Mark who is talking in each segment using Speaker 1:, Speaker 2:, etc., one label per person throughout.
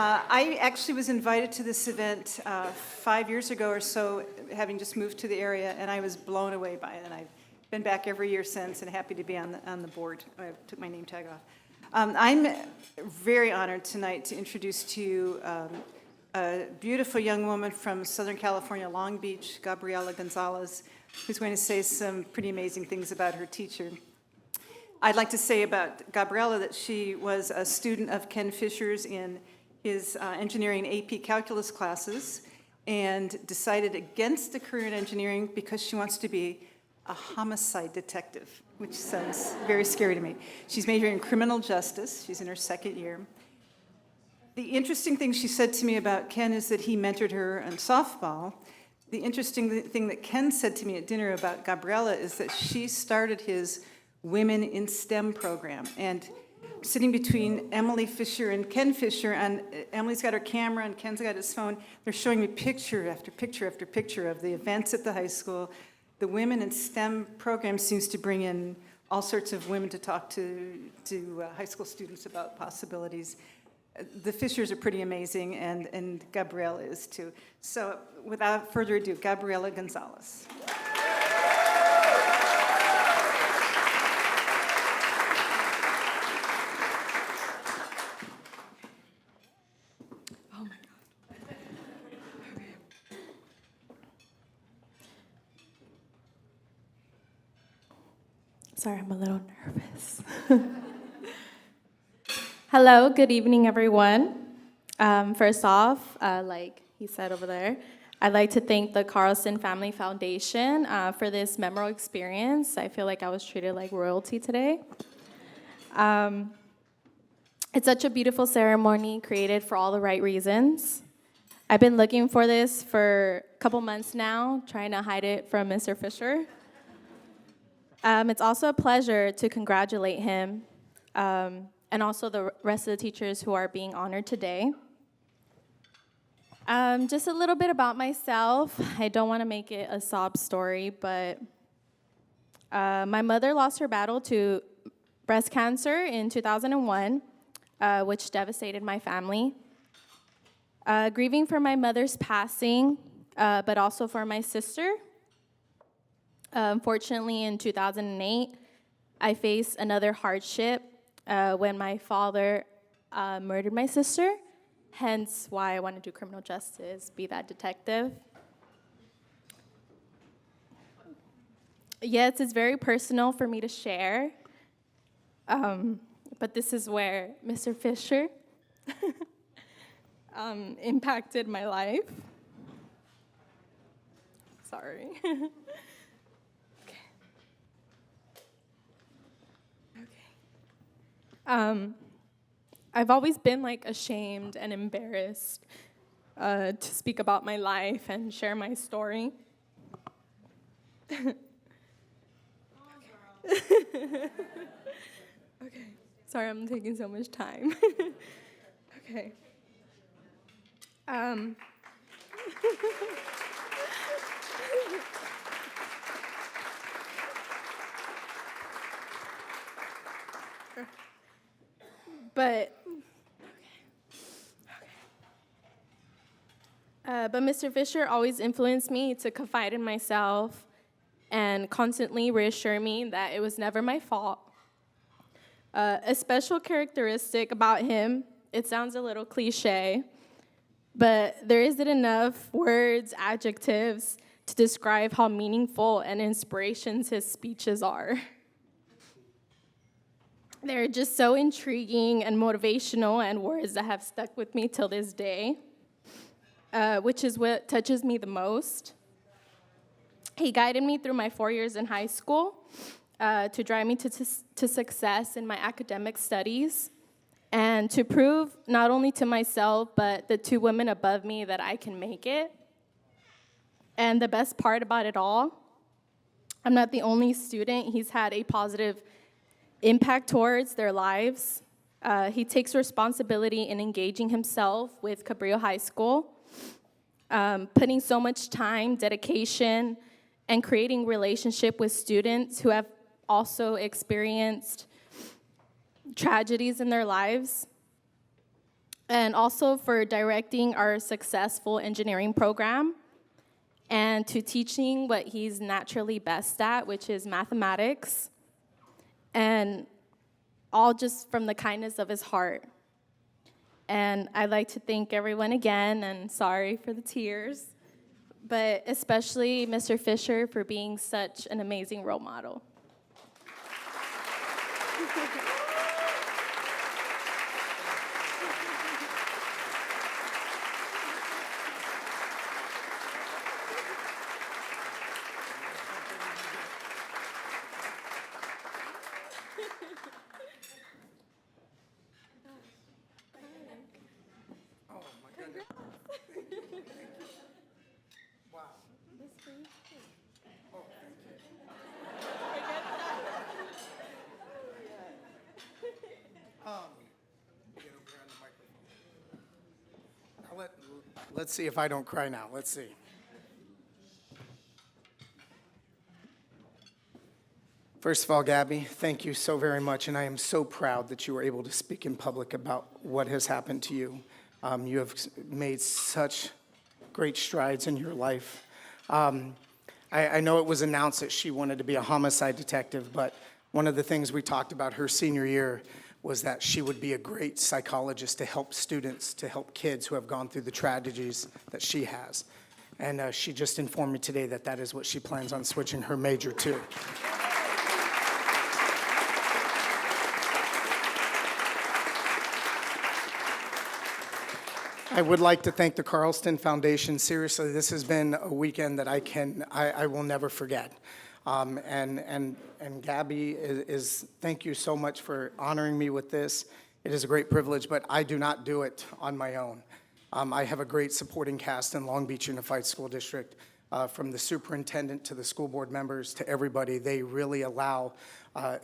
Speaker 1: I actually was invited to this event 5 years ago or so, having just moved to the area, and I was blown away by it. And I've been back every year since, and happy to be on the board. I took my name tag off. I'm very honored tonight to introduce to you a beautiful young woman from Southern California, Long Beach, Gabriela Gonzalez, who's going to say some pretty amazing things about her teacher. I'd like to say about Gabriela that she was a student of Ken Fisher's in his engineering AP calculus classes and decided against a career in engineering because she wants to be a homicide detective, which sounds very scary to me. She's majoring in criminal justice. She's in her second year. The interesting thing she said to me about Ken is that he mentored her in softball. The interesting thing that Ken said to me at dinner about Gabriela is that she started his Women in STEM program. And sitting between Emily Fisher and Ken Fisher, and Emily's got her camera and Ken's got his phone, they're showing me picture after picture after picture of the events at the high school. The Women in STEM program seems to bring in all sorts of women to talk to high school students about possibilities. The Fishers are pretty amazing, and Gabriela is too. So without further ado, Gabriela Gonzalez.
Speaker 2: Oh my God. Okay. Sorry, I'm a little nervous. Hello, good evening, everyone. First off, like he said over there, I'd like to thank the Carlston Family Foundation for this memorable experience. I feel like I was treated like royalty today. It's such a beautiful ceremony created for all the right reasons. I've been looking for this for a couple months now, trying to hide it from Mr. Fisher. It's also a pleasure to congratulate him and also the rest of the teachers who are being honored today. Just a little bit about myself. I don't want to make it a sob story, but my mother lost her battle to breast cancer in 2001, which devastated my family. Grieving for my mother's passing, but also for my sister. Unfortunately, in 2008, I faced another hardship when my father murdered my sister, hence why I want to do criminal justice, be that detective. Yes, it's very personal for me to share, but this is where Mr. Fisher impacted my life. Sorry. I've always been ashamed and embarrassed to speak about my life and share my story. Okay. Sorry, I'm taking so much time. Okay. But Mr. Fisher always influenced me to confide in myself and constantly reassure me that it was never my fault. A special characteristic about him, it sounds a little cliche, but there isn't enough words, adjectives to describe how meaningful and inspirations his speeches are. They're just so intriguing and motivational, and words that have stuck with me till this day, which is what touches me the most. He guided me through my 4 years in high school to drive me to success in my academic studies and to prove not only to myself but the two women above me that I can make it. And the best part about it all, I'm not the only student he's had a positive impact towards their lives. He takes responsibility in engaging himself with Cabrillo High School, putting so much time, dedication, and creating relationship with students who have also experienced tragedies in their lives. and also for directing our successful engineering program, and to teaching what he's naturally best at, which is mathematics, and all just from the kindness of his heart. And I'd like to thank everyone again, and sorry for the tears, but especially Mr. Fisher for being such an amazing role model.
Speaker 3: Let's see if I don't cry now. Let's see. First of all, Gabby, thank you so very much, and I am so proud that you were able to speak in public about what has happened to you. You have made such great strides in your life. I know it was announced that she wanted to be a homicide detective, but one of the things we talked about her senior year was that she would be a great psychologist to help students, to help kids who have gone through the tragedies that she has. And she just informed me today that that is what she plans on switching her major to. I would like to thank the Carlston Foundation. Seriously, this has been a weekend that I will never forget. And Gabby thank you so much for honoring me with this. It is a great privilege, but I do not do it on my own. I have a great supporting cast in Long Beach Unified School District, from the superintendent to the school board members to everybody. They really allow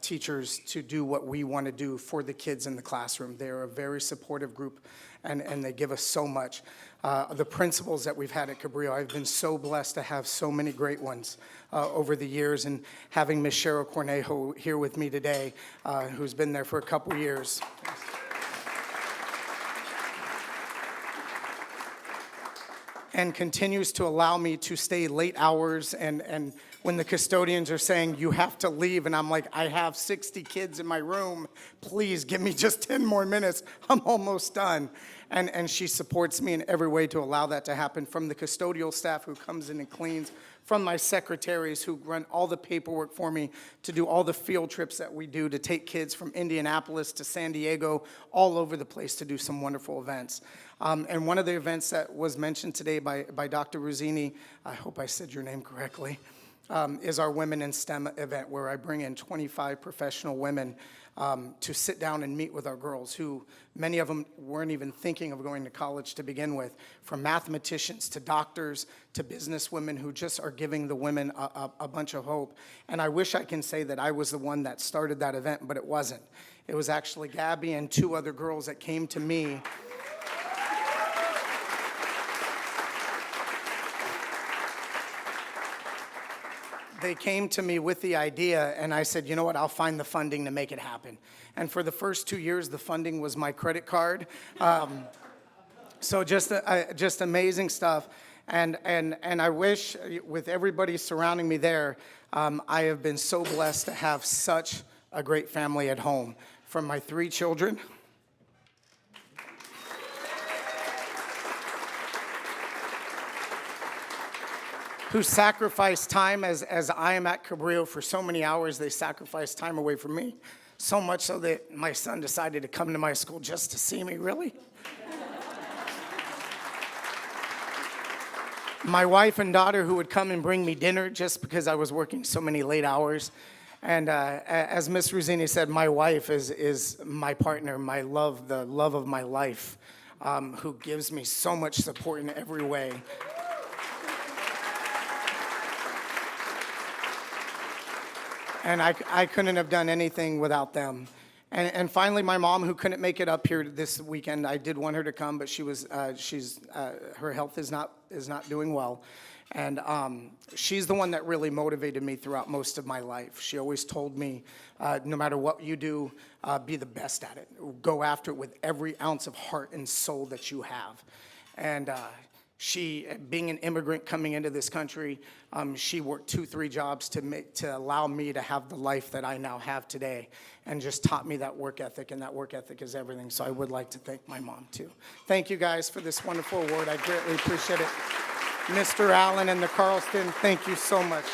Speaker 3: teachers to do what we want to do for the kids in the classroom. They're a very supportive group, and they give us so much. The principals that we've had at Cabrillo, I've been so blessed to have so many great ones over the years, and having Ms. Cheryl Cornejo here with me today, who's been there for a couple years. And continues to allow me to stay late hours, and when the custodians are saying, you have to leave, and I'm like, I have 60 kids in my room, please give me just 10 more minutes, I'm almost done. And she supports me in every way to allow that to happen, from the custodial staff who comes in and cleans, from my secretaries who run all the paperwork for me, to do all the field trips that we do to take kids from Indianapolis to San Diego, all over the place to do some wonderful events. And one of the events that was mentioned today by Dr. Rosini, I hope I said your name correctly, is our Women in STEM event, where I bring in 25 professional women to sit down and meet with our girls, who many of them weren't even thinking of going to college to begin with, from mathematicians to doctors to business women who just are giving the women a bunch of hope. And I wish I can say that I was the one that started that event, but it wasn't. It was actually Gabby and two other girls that came to me. They came to me with the idea, and I said, you know what, I'll find the funding to make it happen. And for the first 2 years, the funding was my credit card. So just amazing stuff. And I wish, with everybody surrounding me there, I have been so blessed to have such a great family at home. From my 3 children, who sacrificed time as I am at Cabrillo for so many hours. They sacrificed time away from me, so much so that my son decided to come to my school just to see me, really. My wife and daughter, who would come and bring me dinner just because I was working so many late hours. And as Ms. Rosini said, my wife is my partner, my love, the love of my life, who gives me so much support in every way. And I couldn't have done anything without them. And finally, my mom, who couldn't make it up here this weekend. I did want her to come, but her health is not doing well. And she's the one that really motivated me throughout most of my life. She always told me, no matter what you do, be the best at it. Go after it with every ounce of heart and soul that you have. And she, being an immigrant coming into this country, she worked 2-3 jobs to allow me to have the life that I now have today, and just taught me that work ethic, and that work ethic is everything. So I would like to thank my mom too. Thank you guys for this wonderful award. I greatly appreciate it. Mr. Allen and the Carlston, thank you so much.